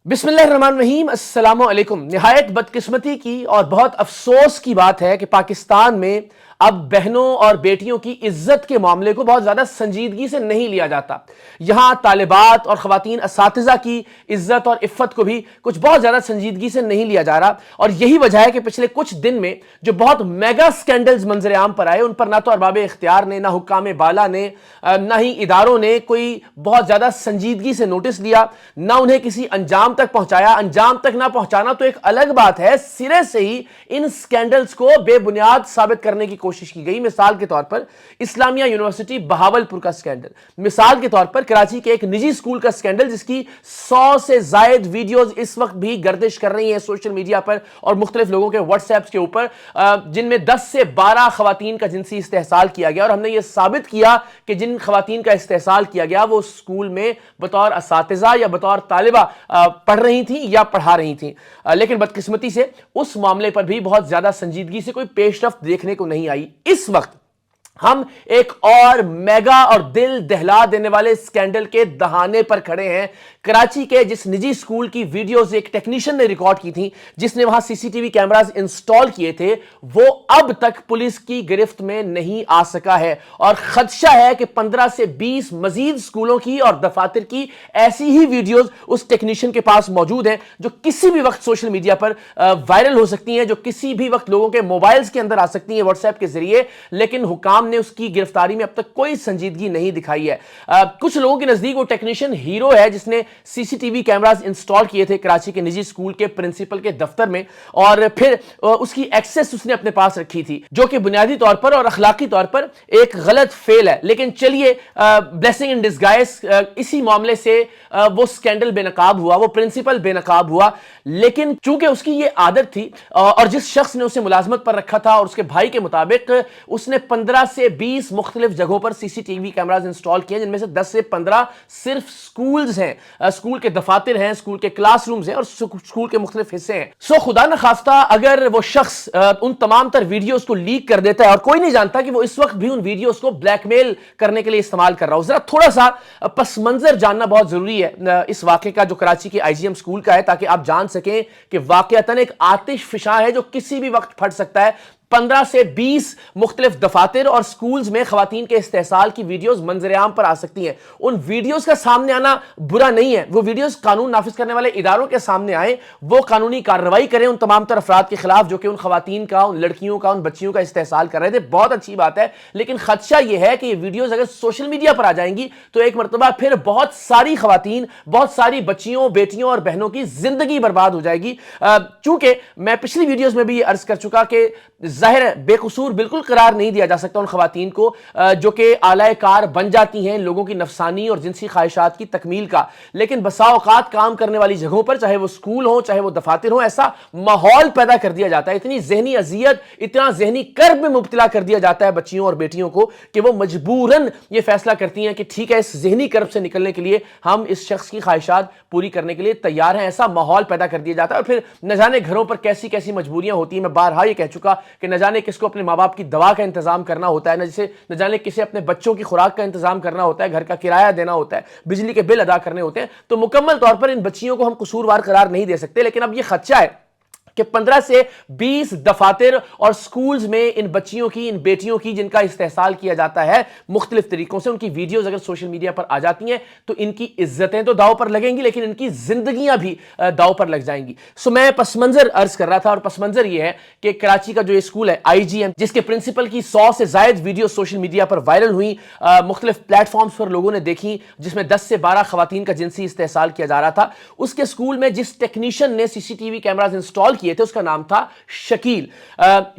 بسم اللہ الرحمن الرحیم، السلام علیکم۔ نہایت بدقسمتی کی اور بہت افسوس کی بات ہے کہ پاکستان میں اب بہنوں اور بیٹیوں کی عزت کے معاملے کو بہت زیادہ سنجیدگی سے نہیں لیا جاتا۔ یہاں طالبات اور خواتین اساتذہ کی عزت اور عفت کو بھی کچھ بہت زیادہ سنجیدگی سے نہیں لیا جا رہا، اور یہی وجہ ہے کہ پچھلے کچھ دن میں جو بہت میگا سکینڈلز منظر عام پر آئے، ان پر نہ تو ارباب اختیار نے، نہ حکام بالا نے، نہ ہی اداروں نے کوئی بہت زیادہ سنجیدگی سے نوٹس لیا، نہ انہیں کسی انجام تک پہنچایا۔ انجام تک نہ پہنچانا تو ایک الگ بات ہے، سرے سے ہی ان سکینڈلز کو بے بنیاد ثابت کرنے کی کوشش کی گئی۔ مثال کے طور پر اسلامیہ یونیورسٹی بہاولپور کا سکینڈل، مثال کے طور پر کراچی کے ایک نجی اسکول کا سکینڈل جس کی 100 سے زائد ویڈیوز اس وقت بھی گردش کر رہی ہیں سوشل میڈیا پر اور مختلف لوگوں کے واٹس ایپس کے اوپر، جن میں 10 سے 12 خواتین کا جنسی استحصال کیا گیا، اور ہم نے یہ ثابت کیا کہ جن خواتین کا استحصال کیا گیا وہ اسکول میں بطور اساتذہ یا بطور طالبہ پڑھ رہی تھیں یا پڑھا رہی تھیں۔ لیکن بدقسمتی سے اس معاملے پر بھی بہت زیادہ سنجیدگی سے کوئی پیش رفت دیکھنے کو نہیں آئی۔ اس وقت ہم ایک اور میگا اور دل دہلا دینے والے سکینڈل کے دہانے پر کھڑے ہیں۔ کراچی کے جس نجی اسکول کی ویڈیوز ایک ٹیکنیشین نے ریکارڈ کی تھی، جس نے وہاں C C T V cameras install کیے تھے، وہ اب تک پولیس کی گرفت میں نہیں آ سکا ہے، اور خدشہ ہے کہ 15 سے 20 مزید اسکولوں کی اور دفاتر کی ایسی ہی ویڈیوز اس ٹیکنیشین کے پاس موجود ہیں، جو کسی بھی وقت سوشل میڈیا پر وائرل ہو سکتی ہیں، جو کسی بھی وقت لوگوں کے موبائلز کے اندر آ سکتی ہیں واٹس ایپ کے ذریعے، لیکن حکام نے اس کی گرفتاری میں اب تک کوئی سنجیدگی نہیں دکھائی ہے۔ کچھ لوگوں کے نزدیک وہ ٹیکنیشین ہیرو ہے جس نے C C T V cameras install کیے تھے کراچی کے نجی اسکول کے پرنسپل کے دفتر میں، اور پھر اس کی ایکسس اس نے اپنے پاس رکھی تھی، جو کہ بنیادی طور پر اور اخلاقی طور پر ایک غلط فعل ہے۔ لیکن چلیے، بلیسنگ ان ڈسگائز، اسی معاملے سے وہ سکینڈل بے نقاب ہوا، وہ پرنسپل بے نقاب ہوا، لیکن چونکہ اس کی یہ عادت تھی، اور جس شخص نے اسے ملازمت پر رکھا تھا اور اس کے بھائی کے مطابق اس نے 15 سے 20 مختلف جگہوں پر C C T V cameras install کیے، جن میں سے 10 سے 15 صرف سکولز ہیں، اسکول کے دفاتر ہیں، اسکول کے کلاس رومز ہیں اور اسکول کے مختلف حصے ہیں۔ سو خدا نخواستہ اگر وہ شخص ان تمام تر ویڈیوز کو لیک کر دیتا ہے، اور کوئی نہیں جانتا کہ وہ اس وقت بھی ان ویڈیوز کو بلیک میل کرنے کے لیے استعمال کر رہا ہو، ذرا تھوڑا سا پس منظر جاننا بہت ضروری ہے اس واقعے کا جو کراچی کے آئی جی ایم اسکول کا ہے، تاکہ آپ جان سکیں کہ واقعتاً ایک آتش فشاں ہے جو کسی بھی وقت پھٹ سکتا ہے۔ 15 سے 20 مختلف دفاتر اور سکولز میں خواتین کے استحصال کی ویڈیوز منظر عام پر آ سکتی ہیں۔ ان ویڈیوز کا سامنے آنا برا نہیں ہے، وہ ویڈیوز قانون نافذ کرنے والے اداروں کے سامنے آئیں، وہ قانونی کارروائی کریں ان تمام تر افراد کے خلاف جو کہ ان خواتین کا، ان لڑکیوں کا، ان بچیوں کا استحصال کر رہے تھے، بہت اچھی بات ہے۔ لیکن خدشہ یہ ہے کہ یہ ویڈیوز اگر سوشل میڈیا پر آ جائیں گی تو ایک مرتبہ پھر بہت ساری خواتین، بہت ساری بچیوں، بیٹیوں اور بہنوں کی زندگی برباد ہو جائے گی۔ چونکہ میں پچھلی ویڈیوز میں بھی یہ عرض کر چکا کہ ظاہر ہے بے قصور بالکل قرار نہیں دیا جا سکتا ان خواتین کو جو کہ اعلی کار بن جاتی ہیں لوگوں کی نفسانی اور جنسی خواہشات کی تکمیل کا، لیکن بسا اوقات کام کرنے والی جگہوں پر، چاہے وہ اسکول ہوں چاہے وہ دفاتر ہوں، ایسا ماحول پیدا کر دیا جاتا ہے، اتنی ذہنی اذیت، اتنا ذہنی کرب میں مبتلا کر دیا جاتا ہے بچیوں اور بیٹیوں کو کہ وہ مجبوراً یہ فیصلہ کرتی ہیں کہ ٹھیک ہے، اس ذہنی کرب سے نکلنے کے لیے ہم اس شخص کی خواہشات پوری کرنے کے لیے تیار ہیں۔ ایسا ماحول پیدا کر دیا جاتا ہے، اور پھر نہ جانے گھروں پر کیسی کیسی مجبوریاں ہوتی ہیں۔ میں بارہا یہ کہہ چکا کہ نہ جانے کس کو اپنے ماں باپ کی دوا کا انتظام کرنا ہوتا ہے، نہ جانے کسے اپنے بچوں کی خوراک کا انتظام کرنا ہوتا ہے، گھر کا کرایہ دینا ہوتا ہے، بجلی کے بل ادا کرنے ہوتے ہیں، تو مکمل طور پر ان بچیوں کو ہم قصوروار قرار نہیں دے سکتے۔ لیکن اب یہ خدشہ ہے کہ 15 سے 20 دفاتر اور سکولز میں ان بچیوں کی، ان بیٹیوں کی جن کا استحصال کیا جاتا ہے مختلف طریقوں سے، ان کی ویڈیوز اگر سوشل میڈیا پر آ جاتی ہیں تو ان کی عزتیں تو داؤ پر لگیں گی، لیکن ان کی زندگیاں بھی داؤ پر لگ جائیں گی۔ سو میں پس منظر عرض کر رہا تھا، اور پس منظر یہ ہے کہ کراچی کا جو یہ اسکول ہے آئی جی ایم، جس کے پرنسپل کی 100 سے زائد ویڈیو سوشل میڈیا پر وائرل ہوئی، مختلف پلیٹ فارمز پر لوگوں نے دیکھی، جس میں 10 سے 12 خواتین کا جنسی استحصال کیا جا رہا تھا، اس کے اسکول میں جس ٹیکنیشین نے C C T V cameras install کیے تھے اس کا نام تھا شکیل۔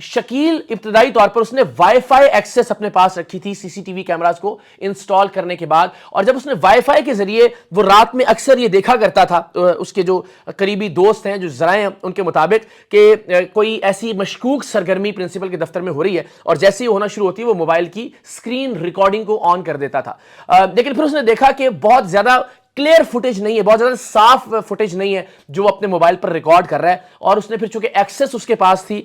شکیل ابتدائی طور پر اس نے وائی فائی ایکسس اپنے پاس رکھی تھی سی سی ٹی وی کیمراز کو انسٹال کرنے کے بعد، اور جب اس نے وائی فائی کے ذریعے وہ رات میں اکثر یہ دیکھا کرتا تھا، اس کے جو قریبی دوست ہیں، جو ذرائع ہیں ان کے مطابق، کہ کوئی ایسی مشکوک سرگرمی پرنسپل کے دفتر میں ہو رہی ہے، اور جیسے ہی ہونا شروع ہوتی ہے وہ موبائل کی اسکرین ریکارڈنگ کو آن کر دیتا تھا۔ لیکن پھر اس نے دیکھا کہ بہت زیادہ کلیئر فوٹیج نہیں ہے، بہت زیادہ صاف فوٹیج نہیں ہے جو وہ اپنے موبائل پر ریکارڈ کر رہا ہے، اور اس نے پھر چونکہ ایکسس اس کے پاس تھی،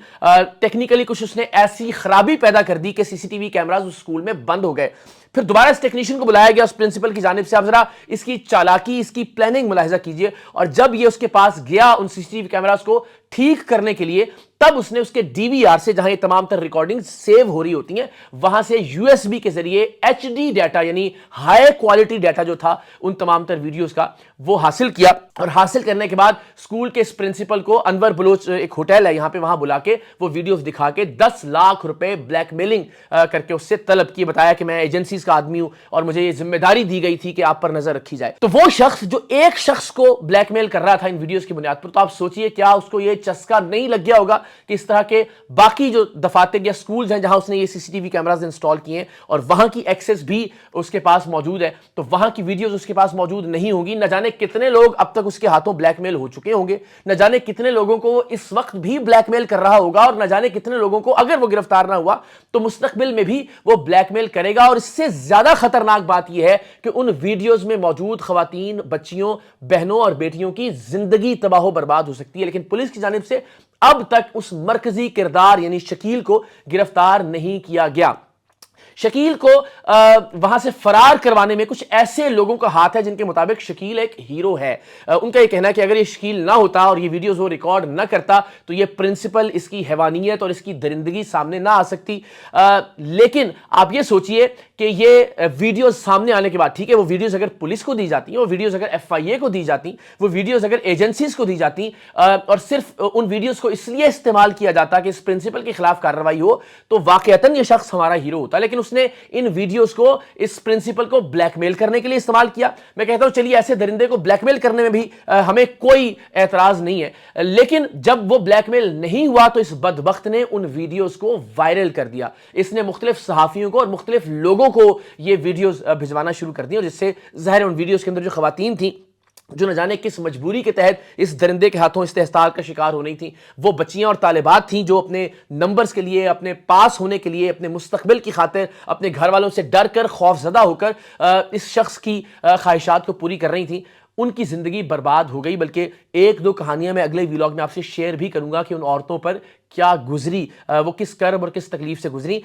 ٹیکنیکلی کچھ اس نے ایسی خرابی پیدا کر دی کہ سی سی ٹی وی کیمراز اس اسکول میں بند ہو گئے۔ پھر دوبارہ اس ٹیکنیشین کو بلایا گیا اس پرنسپل کی جانب سے. آپ ذرا اس کی چالاکی, اس کی پلاننگ ملاحظہ کیجئے. اور جب یہ اس کے پاس گیا ان سی سی ٹی وی کیمراز کو ٹھیک کرنے کے لیے, تب اس نے اس کے ڈی وی آر سے, جہاں یہ تمام تر ریکارڈنگ سیو ہو رہی ہوتی ہیں, وہاں سے یو ایس بی کے ذریعے ایچ ڈی ڈیٹا یعنی ہائی کوالٹی ڈیٹا جو تھا ان تمام تر ویڈیوز کا, وہ حاصل کیا. اور حاصل کرنے کے بعد اسکول کے اس پرنسپل کو انور بلوچ, ایک ہوٹل ہے یہاں پہ, وہاں بلا کے وہ ویڈیوز دکھا کے 10 لاکھ روپے بلیک میلنگ کر کے اس سے طلب کی. بتایا کہ میں ایجنسیز کا آدمی ہوں اور مجھے یہ ذمہ داری دی گئی تھی کہ آپ پر نظر رکھی جائے. تو وہ شخص جو ایک شخص کو بلیک میل کر رہا تھا ان ویڈیوز کی بنیاد پر, تو آپ سوچئے کیا اس کو یہ چسکا نہیں لگ گیا ہوگا کہ اس طرح کے باقی جو دفاتر یا سکولز ہیں جہاں اس نے یہ C C T V cameras install کیے ہیں اور وہاں کی ایکسس بھی اس کے پاس موجود ہے, تو وہاں کی ویڈیوز اس کے پاس موجود نہیں ہوگی. نہ جانے کتنے لوگ اب تک اس کے ہاتھوں بلیک میل ہو چکے ہوں گے, نہ جانے کتنے لوگوں کو وہ اس وقت بھی بلیک میل کر رہا ہوگا, اور نہ جانے کتنے لوگوں کو اگر وہ گرفتار نہ ہوا تو مستقبل میں بھی وہ بلیک میل کرے گا. اور اس سے زیادہ خطرناک بات یہ ہے کہ ان ویڈیوز میں موجود خواتین, بچیوں, بہنوں اور بیٹیوں کی زندگی تباہ و برباد ہو سکتی ہے. لیکن پولیس کی جانب سے اب تک اس مرکزی کردار یعنی شکیل کو گرفتار نہیں کیا گیا. شکیل کو وہاں سے فرار کروانے میں کچھ ایسے لوگوں کا ہاتھ ہے جن کے مطابق شکیل ایک ہیرو ہے. ان کا یہ کہنا ہے کہ اگر یہ شکیل نہ ہوتا اور یہ ویڈیوز وہ ریکارڈ نہ کرتا تو یہ پرنسپل, اس کی حیوانیت اور اس کی درندگی سامنے نہ آ سکتی. لیکن آپ یہ سوچئے کہ یہ ویڈیوز سامنے آنے کے بعد, ٹھیک ہے وہ ویڈیوز اگر پولیس کو دی جاتی ہیں, وہ ویڈیوز اگر ایف آئی اے کو دی جاتی, وہ ویڈیوز اگر ایجنسیز کو دی جاتی, اور صرف ان ویڈیوز کو اس لیے استعمال کیا جاتا کہ اس پرنسپل کے خلاف کارروائی ہو, تو واقعتاً یہ شخص ہمارا ہیرو ہوتا. لیکن اس نے ان ویڈیوز کو اس پرنسپل کو بلیک میل کرنے کے لیے استعمال کیا. میں کہتا ہوں چلیے ایسے درندے کو بلیک میل کرنے میں بھی ہمیں کوئی اعتراض نہیں ہے, لیکن جب وہ بلیک میل نہیں ہوا تو اس بدبخت نے ان ویڈیوز کو وائرل کر دیا. اس نے مختلف صحافیوں کو اور مختلف لوگوں کو یہ ویڈیوز بھجوانا شروع کر دی, اور جس سے ظاہر ان ویڈیوز کے اندر جو خواتین تھیں جو نہ جانے کس مجبوری کے تحت اس درندے کے ہاتھوں استحصال کا شکار ہو رہی تھیں, وہ بچیاں اور طالبات تھیں جو اپنے نمبرز کے لیے, اپنے پاس ہونے کے لیے, اپنے مستقبل کی خاطر اپنے گھر والوں سے ڈر کر, خوف زدہ ہو کر اس شخص کی خواہشات کو پوری کر رہی تھیں. ان کی زندگی برباد ہو گئی. بلکہ ایک دو کہانیاں میں اگلے ویلاگ میں آپ سے شیئر بھی کروں گا کہ ان عورتوں پر کیا گزری, وہ کس کرب اور کس تکلیف سے گزری.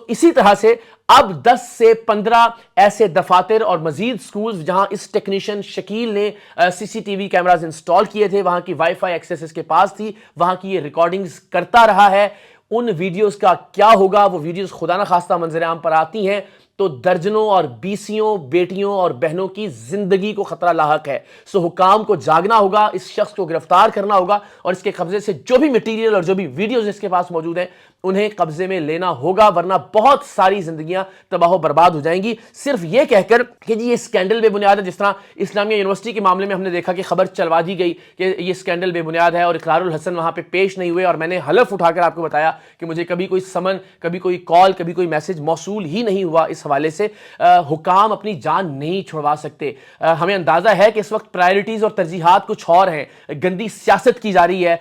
اسی طرح سے اب 10 سے 15 ایسے دفاتر اور مزید سکولز جہاں اس ٹیکنیشین شکیل نے C C T V cameras install کیے تھے, وہاں کی وائی فائی ایکسیس اس کے پاس تھی, وہاں کی یہ ریکارڈنگز کرتا رہا ہے. ان ویڈیوز کا کیا ہوگا؟ وہ ویڈیوز خدا نہ خواستہ منظر عام پر آتی ہیں تو درجنوں اور بیسیوں بیٹیوں اور بہنوں کی زندگی کو خطرہ لاحق ہے. حکام کو جاگنا ہوگا, اس شخص کو گرفتار کرنا ہوگا, اور اس کے قبضے سے جو بھی مٹیریل اور جو بھی ویڈیوز اس کے پاس موجود ہیں انہیں قبضے میں لینا ہوگا, ورنہ بہت ساری زندگیاں تباہ و برباد ہو جائیں گی. صرف یہ کہہ کر کہ جی یہ اسکینڈل بے بنیاد ہے, جس طرح اسلامیہ یونیورسٹی کے معاملے میں ہم نے دیکھا کہ خبر چلوا دی گئی کہ یہ اسکینڈل بے بنیاد ہے, اور اقرار الحسن وہاں پہ پیش نہیں ہوئے, اور میں نے حلف اٹھا کر آپ کو بتایا کہ مجھے کبھی کوئی سمن, کبھی کوئی کال, کبھی کوئی میسج موصول ہی نہیں ہوا. اس حوالے سے حکام اپنی جان نہیں چھڑوا سکتے. ہمیں اندازہ ہے کہ اس وقت پرائرٹیز اور ترجیحات کچھ اور ہیں, گندی سیاست کی جا رہی ہے,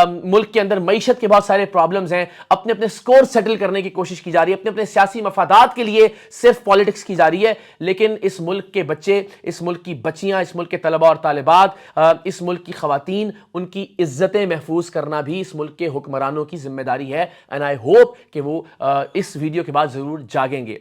ملک کے اندر معیشت کے بہت سارے پرابلمز ہیں, اپنے سکور سیٹل کرنے کی کوشش کی جا رہی ہے, اپنے سیاسی مفادات کے لیے صرف پالیٹکس کی جا رہی ہے. لیکن اس ملک کے بچے, اس ملک کی بچیاں, اس ملک کے طلباء اور طالبات, اس ملک کی خواتین, ان کی عزتیں محفوظ کرنا بھی اس ملک کے حکمرانوں کی ذمہ داری ہے. اینڈ آئی ہوپ کہ وہ اس ویڈیو کے بعد ضرور جاگیں گے.